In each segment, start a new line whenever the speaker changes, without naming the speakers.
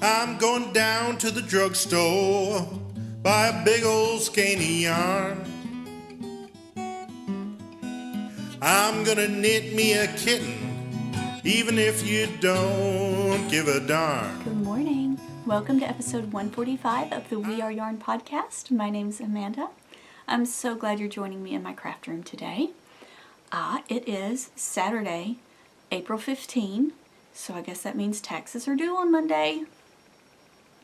I'm going down to the drugstore, buy a big old skeiny yarn. I'm gonna knit me a kitten, even if you don't give a darn.
Good morning. Welcome to episode 145 of the We Are Yarn podcast. My name's Amanda. I'm so glad you're joining me in my craft room today. It is Saturday, April 15, so I guess that means taxes are due on Monday.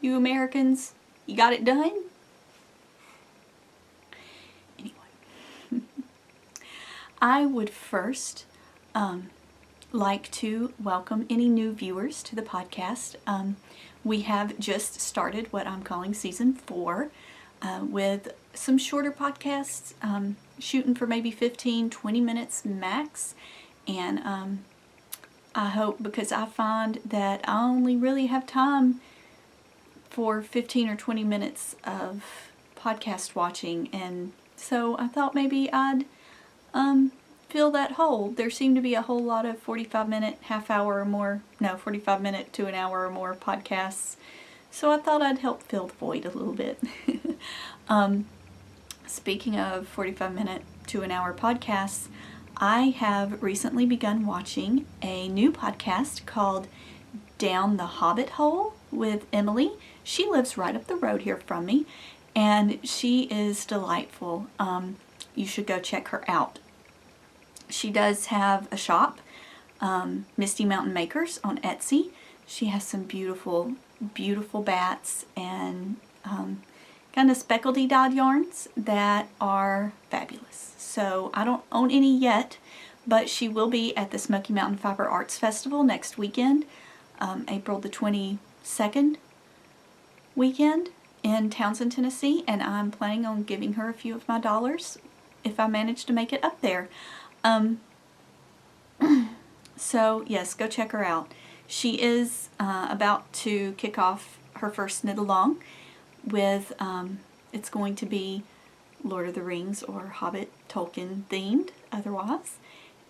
You Americans, you got it done? Anyway, I would first like to welcome any new viewers to the podcast. We have just started what I'm calling season 4 with some shorter podcasts, shooting for maybe 15-20 minutes max. And I hope, because I find that I only really have time for 15 or 20 minutes of podcast watching, and so I thought maybe I'd fill that hole. There seemed to be a whole lot of 45-minute, half-hour or more, 45-minute to an hour or more podcasts, so I thought I'd help fill the void a little bit. Speaking of 45-minute to an hour podcasts, I have recently begun watching a new podcast called Down the Hobbit Hole with Emily. She lives right up the road here from me, and she is delightful. You should go check her out. She does have a shop, Misty Mountain Makers on Etsy. She has some beautiful, beautiful bats and kind of speckledy dyed yarns that are fabulous. So I don't own any yet, but she will be at the Smoky Mountain Fiber Arts Festival next weekend, April the 22nd weekend in Townsend, Tennessee, and I'm planning on giving her a few of my dollars if I manage to make it up there. So yes, go check her out. She is about to kick off her first knit along with, it's going to be Lord of the Rings or Hobbit Tolkien themed otherwise,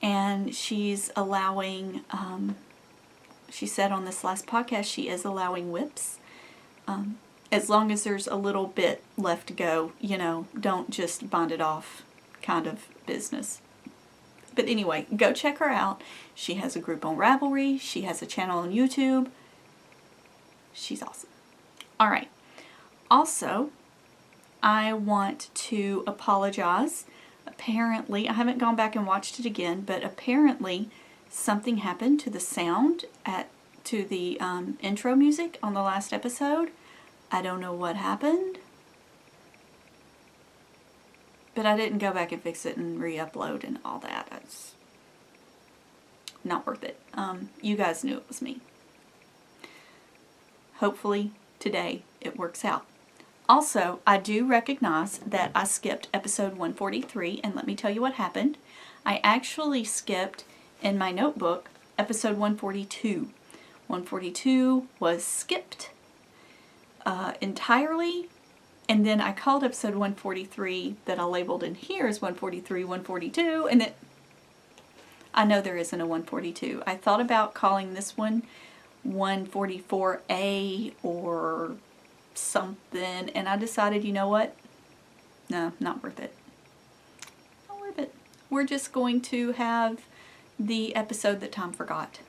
and she's allowing, she said on this last podcast, she is allowing whips, as long as there's a little bit left to go, don't just bind it off kind of business. But anyway, go check her out. She has a group on Ravelry. She has a channel on YouTube. She's awesome. All right. Also, I want to apologize. Apparently, I haven't gone back and watched it again, but apparently something happened to the sound to the intro music on the last episode. I don't know what happened, but I didn't go back and fix it and re-upload and all that. It's not worth it. You guys knew it was me. Hopefully today it works out. Also, I do recognize that I skipped episode 143, and let me tell you what happened. I actually skipped, in my notebook, episode 142. 142 was skipped entirely, and then I called episode 143 that I labeled in here as 143, 142, and then I know there isn't a 142. I thought about calling this one 144A or something, and I decided, you know what? No, not worth it. Not worth it. We're just going to have the episode that Tom forgot,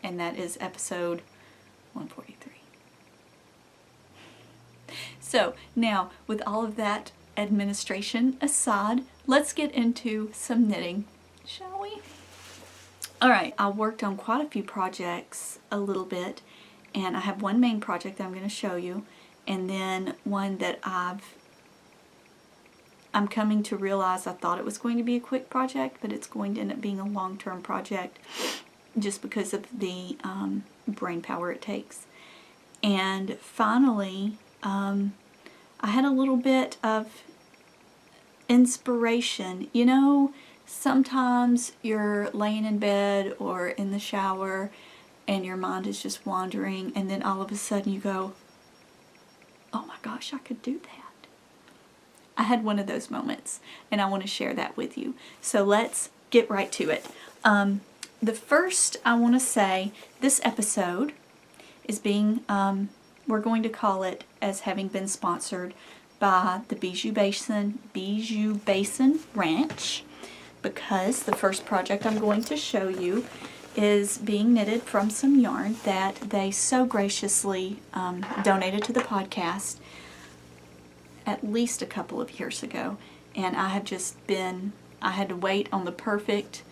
and that is episode 143. So now, with all of that administration aside, let's get into some knitting, shall we? Alright, I worked on quite a few projects a little bit, and I have one main project that I'm going to show you, and then one that I'm coming to realize I thought it was going to be a quick project, but it's going to end up being a long-term project just because of the brain power it takes. And finally, I had a little bit of inspiration. Sometimes you're laying in bed or in the shower and your mind is just wandering, and then all of a sudden you go, oh my gosh, I could do that. I had one of those moments, and I want to share that with you. So let's get right to it. The first, I want to say, this episode is being, we're going to call it as having been sponsored by the Bijou Basin Ranch, because the first project I'm going to show you is being knitted from some yarn that they so graciously donated to the podcast at least a couple of years ago. And I had to wait on the perfect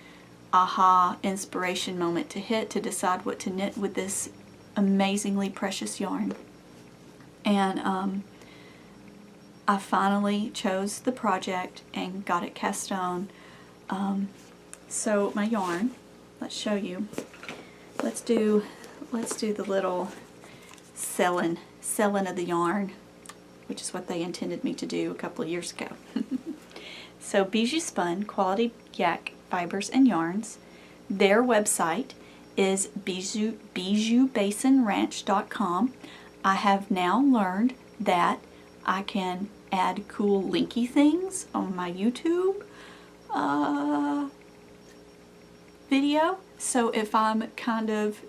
aha inspiration moment to hit to decide what to knit with this amazingly precious yarn. And I finally chose the project and got it cast on. So my yarn, let's show you. Let's do the little selling of the yarn, which is what they intended me to do a couple of years ago. So Bijou Spun, quality yak fibers and yarns. Their website is bijoubasinranch.com. I have now learned that I can add cool linky things on my YouTube video. So if I'm kind of,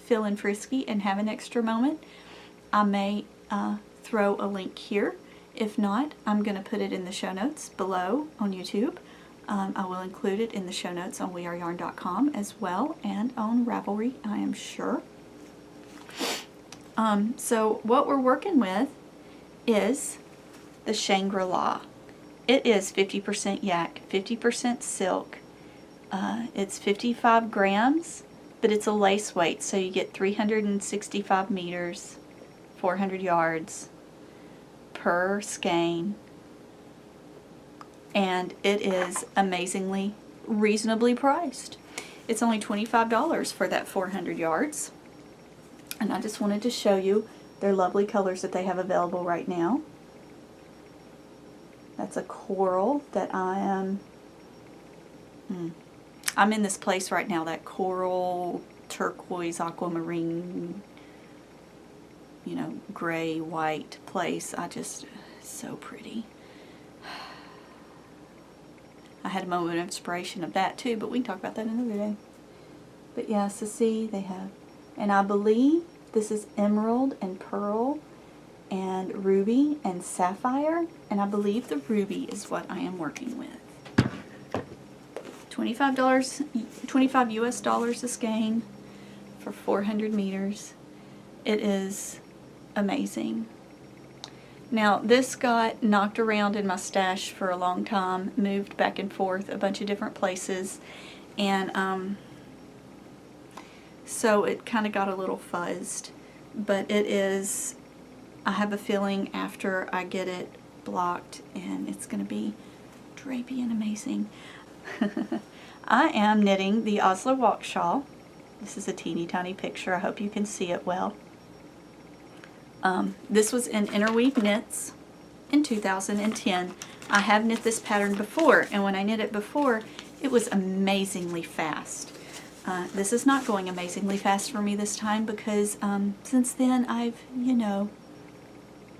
feeling frisky and have an extra moment, I may throw a link here. If not, I'm going to put it in the show notes below on YouTube. I will include it in the show notes on weareyarn.com as well, and on Ravelry, I am sure. So what we're working with is the Shangri-La. It is 50% yak, 50% silk. It's 55 grams, but it's a lace weight, so you get 365 meters, 400 yards per skein, and it is amazingly reasonably priced. It's only $25 for that 400 yards, and I just wanted to show you their lovely colors that they have available right now. That's a coral that I'm in this place right now, that coral, turquoise, aquamarine, gray, white place. So pretty. I had a moment of inspiration of that too, but we can talk about that another day. But yeah, so see, they have, and I believe this is emerald and pearl and ruby and sapphire, and I believe the ruby is what I am working with. $25 US dollars a skein for 400 meters. It is amazing. Now, this got knocked around in my stash for a long time, moved back and forth a bunch of different places, and so it kind of got a little fuzzed. But it is, I have a feeling after I get it blocked, and it's going to be drapey and amazing. I am knitting the Oslo Walk Shawl. This is a teeny tiny picture. I hope you can see it well. This was in Interweave Knits in 2010. I have knit this pattern before, and when I knit it before, it was amazingly fast. This is not going amazingly fast for me this time because since then I've,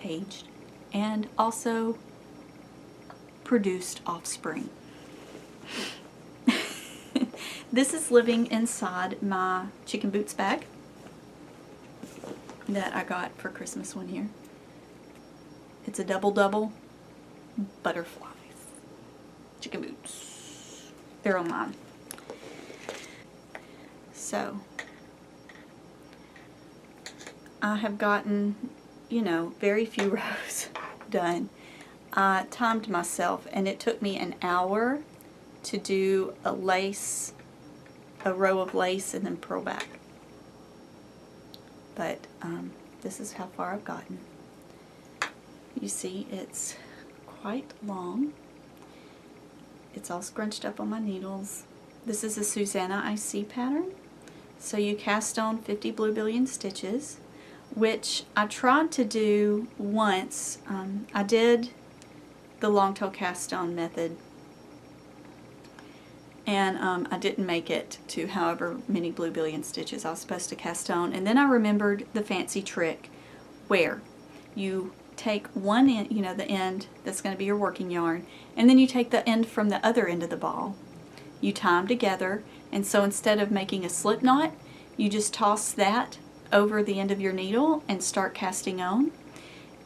aged and also produced offspring. This is living inside my chicken boots bag that I got for Christmas one year. It's a double butterflies. Chicken boots. They're on mine. So, I have gotten, very few rows done. I timed myself, and it took me an hour to do a row of lace and then purl back. But this is how far I've gotten. You see, it's quite long. It's all scrunched up on my needles. This is a Susanna IC pattern. So you cast on 50 Blue Billion stitches, which I tried to do once. I did the long tail cast on method, and I didn't make it to however many Blue Billion stitches I was supposed to cast on. And then I remembered the fancy trick where you take one end, the end that's going to be your working yarn, and then you take the end from the other end of the ball. You tie them together, and so instead of making a slip knot, you just toss that over the end of your needle and start casting on.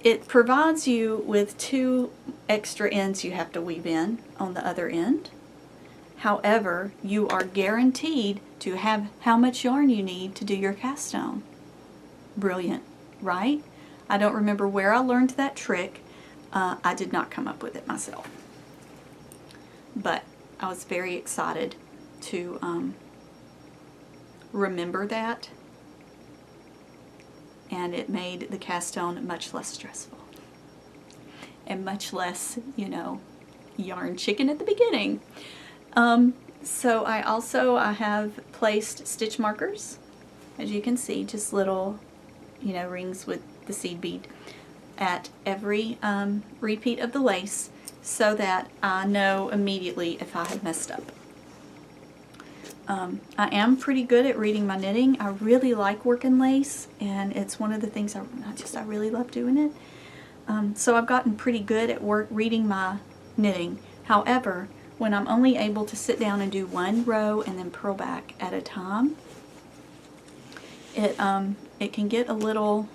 It provides you with 2 extra ends you have to weave in on the other end. However, you are guaranteed to have how much yarn you need to do your cast on. Brilliant, right? I don't remember where I learned that trick. I did not come up with it myself. But I was very excited to remember that, and it made the cast on much less stressful and much less, you know, yarn chicken at the beginning. So I have placed stitch markers, as you can see, just little, you know, rings with the seed bead at every repeat of the lace, so that I know immediately if I have messed up. I am pretty good at reading my knitting. I really like working lace, and it's one of the things I really love doing it. So I've gotten pretty good at reading my knitting. However, when I'm only able to sit down and do 1 row and then purl back at a time, it can get a little,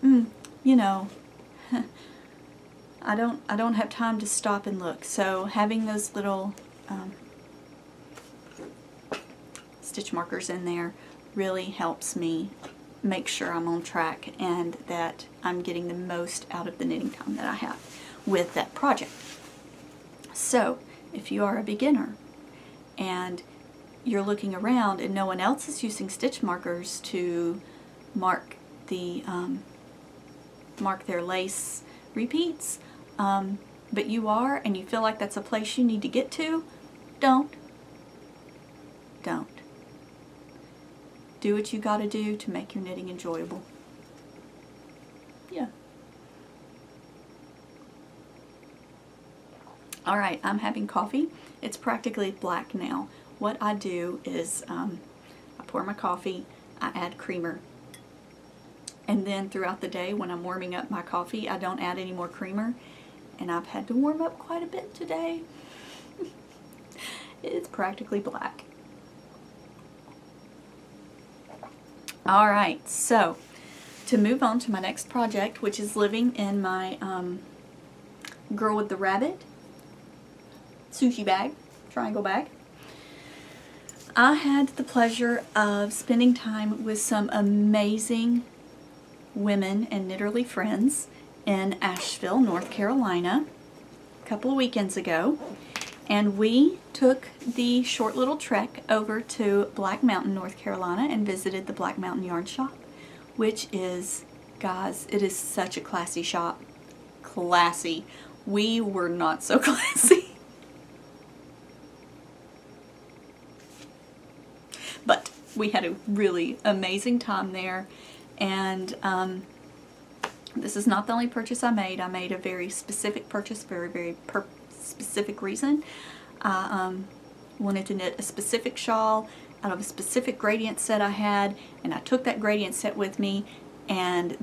you know, I don't have time to stop and look. So having those little stitch markers in there really helps me make sure I'm on track and that I'm getting the most out of the knitting time that I have with that project. So if you are a beginner and you're looking around and no one else is using stitch markers to mark their lace repeats, but you are, and you feel like that's a place you need to get to, don't. Do what you gotta do to make your knitting enjoyable. Yeah. Alright, I'm having coffee. It's practically black now. What I do is I pour my coffee, I add creamer. And then throughout the day when I'm warming up my coffee, I don't add any more creamer. And I've had to warm up quite a bit today. It's practically black. Alright, so to move on to my next project, which is living in my Girl with the Rabbit sushi bag, triangle bag, I had the pleasure of spending time with some amazing women and knitterly friends in Asheville, North Carolina, a couple of weekends ago. And we took the short little trek over to Black Mountain, North Carolina, and visited the Black Mountain Yarn Shop, which is, guys, it is such a classy shop. Classy. We were not so classy. But we had a really amazing time there, and this is not the only purchase I made. I made a very specific purchase, very specific reason. I wanted to knit a specific shawl out of a specific gradient set I had, and I took that gradient set with me, and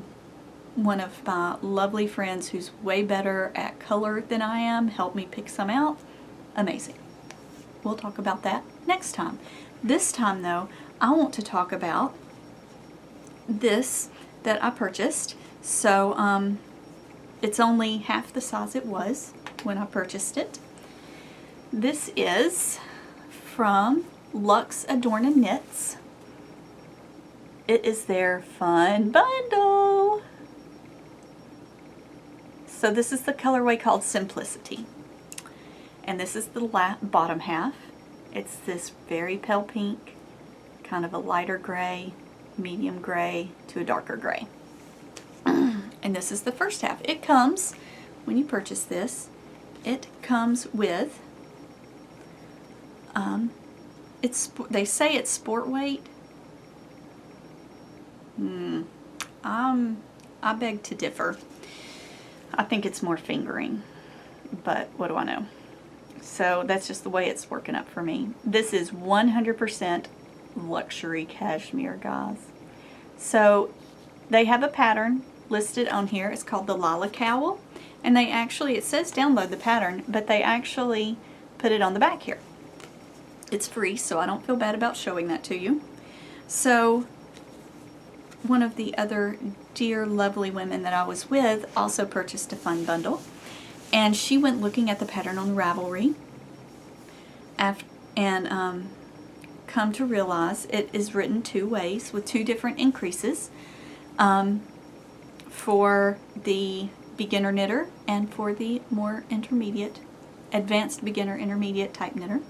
one of my lovely friends who's way better at color than I am helped me pick some out. Amazing. We'll talk about that next time. This time though, I want to talk about this that I purchased. So it's only half the size it was when I purchased it. This is from Luxe Adorn and Knits. It is their fun bundle. So this is the colorway called Simplicity. And this is the bottom half. It's this very pale pink, kind of a lighter gray, medium gray to a darker gray. And this is the first half. It comes, when you purchase this, it comes with, they say it's sport weight. I beg to differ. I think it's more fingering, but what do I know? So that's just the way it's working up for me. This is 100% luxury cashmere, guys. So they have a pattern listed on here. It's called the Lila Cowl, and they actually, it says download the pattern, but they actually put it on the back here. It's free, so I don't feel bad about showing that to you. So one of the other dear, lovely women that I was with also purchased a fun bundle. And she went looking at the pattern on Ravelry and come to realize it is written two ways with two different increases for the beginner knitter and for the more intermediate, advanced beginner intermediate type knitter.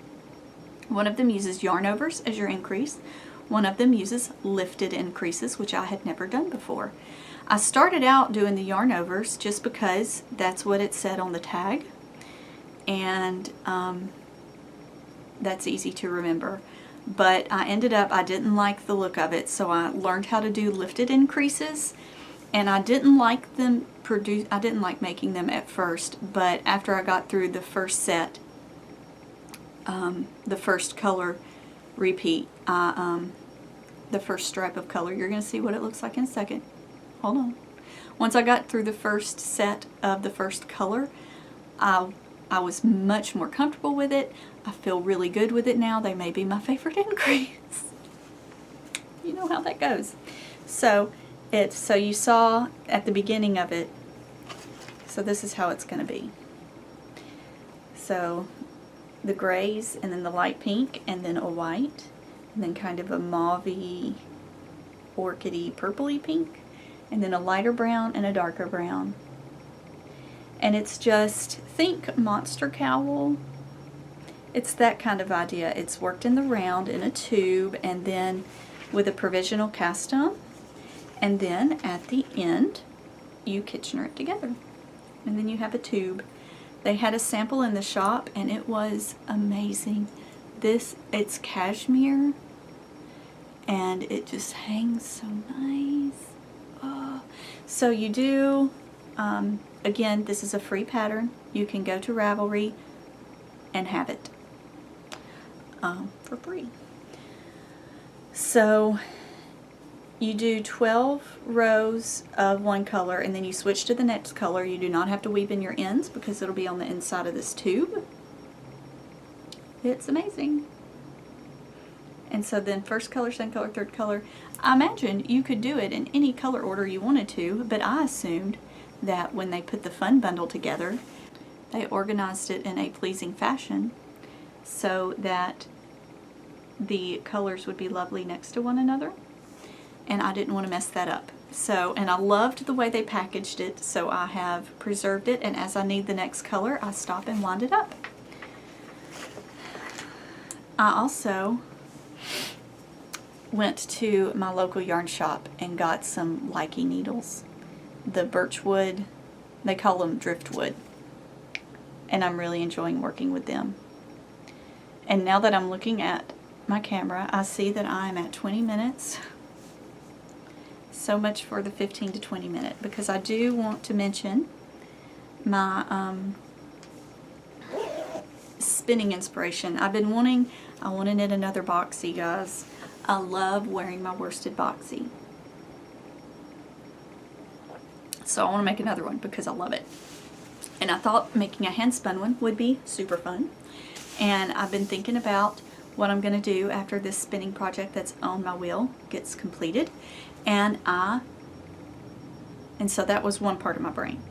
One of them uses yarn overs as your increase. One of them uses lifted increases, which I had never done before. I started out doing the yarn overs just because that's what it said on the tag, and that's easy to remember. But I didn't like the look of it, so I learned how to do lifted increases, and I didn't like making them at first, but after I got through the first set, the first color repeat, the first stripe of color, you're going to see what it looks like in a second. Hold on. Once I got through the first set of the first color, I was much more comfortable with it. I feel really good with it now. They may be my favorite increase. You know how that goes. So you saw at the beginning of it, so this is how it's going to be. So the grays, and then the light pink, and then a white, and then kind of a mauvey, orchidy, purpley pink, and then a lighter brown and a darker brown. And it's just, think monster cowl. It's that kind of idea. It's worked in the round in a tube, and then with a provisional cast on, and then at the end you Kitchener it together, and then you have a tube. They had a sample in the shop and it was amazing. It's cashmere and it just hangs so nice. Oh. So you do, again, this is a free pattern. You can go to Ravelry and have it for free. So you do 12 rows of one color, and then you switch to the next color. You do not have to weave in your ends because it'll be on the inside of this tube. It's amazing. And so then first color, second color, third color. I imagine you could do it in any color order you wanted to, but I assumed that when they put the fun bundle together, they organized it in a pleasing fashion so that the colors would be lovely next to one another. And I didn't want to mess that up. So, and I loved the way they packaged it, so I have preserved it, and as I need the next color, I stop and wind it up. I also went to my local yarn shop and got some Likey needles. The birchwood, they call them driftwood, and I'm really enjoying working with them. And now that I'm looking at my camera, I see that I'm at 20 minutes. So much for the 15 to 20 minute, because I do want to mention my spinning inspiration. I want to knit another boxy, guys. I love wearing my worsted boxy. So I want to make another one because I love it. And I thought making a hand spun one would be super fun. And I've been thinking about what I'm going to do after this spinning project that's on my wheel gets completed. And so that was one part of my brain.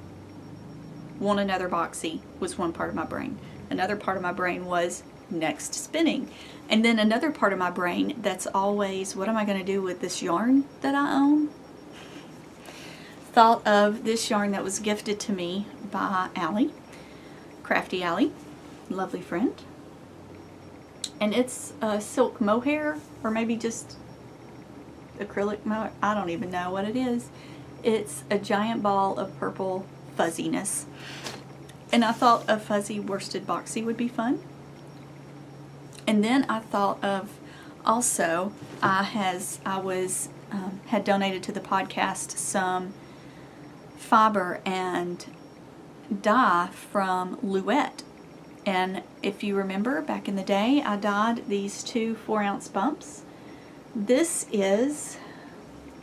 Want another boxy was one part of my brain. Another part of my brain was next spinning. And then another part of my brain that's always, what am I going to do with this yarn that I own? Thought of this yarn that was gifted to me by Allie, Crafty Allie, lovely friend. And it's silk mohair, or maybe just acrylic mohair. I don't even know what it is. It's a giant ball of purple fuzziness. And I thought a fuzzy worsted boxy would be fun. And then I thought of also, had donated to the podcast some fiber and dye from Louette. And if you remember, back in the day, I dyed these 2 4-ounce bumps. This is,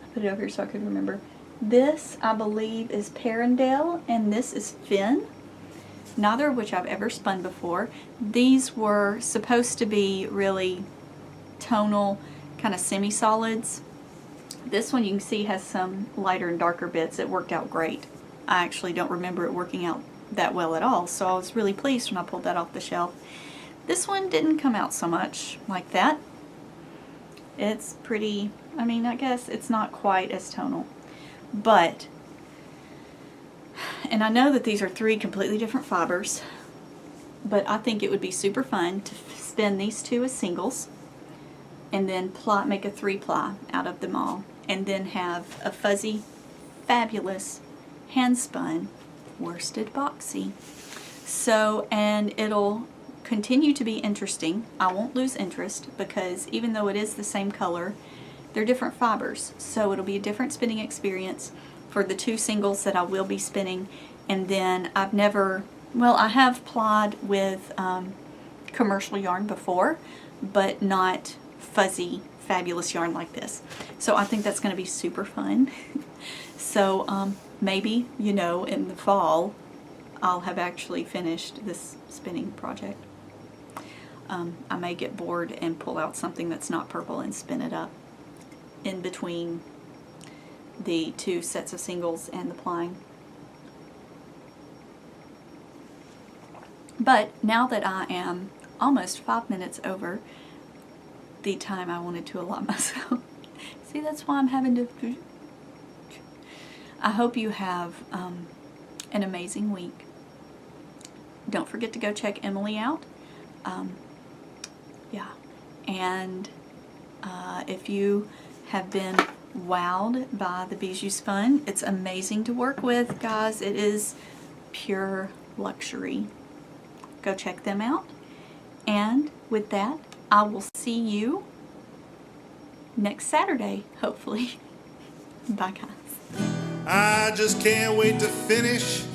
I put it over here so I could remember. This, I believe, is Perendale, and this is Finn. Neither of which I've ever spun before. These were supposed to be really tonal, kind of semi-solids. This one you can see has some lighter and darker bits. It worked out great. I actually don't remember it working out that well at all, so I was really pleased when I pulled that off the shelf. This one didn't come out so much like that. It's pretty, I mean, I guess it's not quite as tonal. But, and I know that these are 3 completely different fibers, but I think it would be super fun to spin these 2 as singles and then make a 3-ply out of them all, and then have a fuzzy, fabulous hand spun worsted boxy. So, and it'll continue to be interesting. I won't lose interest because even though it is the same color, they're different fibers. So it'll be a different spinning experience for the 2 singles that I will be spinning. And then I have plied with commercial yarn before, but not fuzzy, fabulous yarn like this. So I think that's going to be super fun. So maybe, in the fall, I'll have actually finished this spinning project. I may get bored and pull out something that's not purple and spin it up in between the 2 sets of singles and the plying. But now that I am almost 5 minutes over the time I wanted to allot myself, see, that's why I'm having to. I hope you have an amazing week. Don't forget to go check Emily out. Yeah, and if you have been wowed by the Bijou Spun, it's amazing to work with, guys. It is pure luxury. Go check them out. And with that, I will see you next Saturday, hopefully. Bye, guys.
I just can't wait to finish.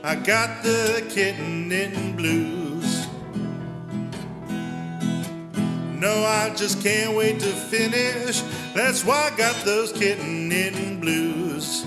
I got the kitten knitting blues. No, I just can't wait to finish. That's why I got those kitten knitting blues.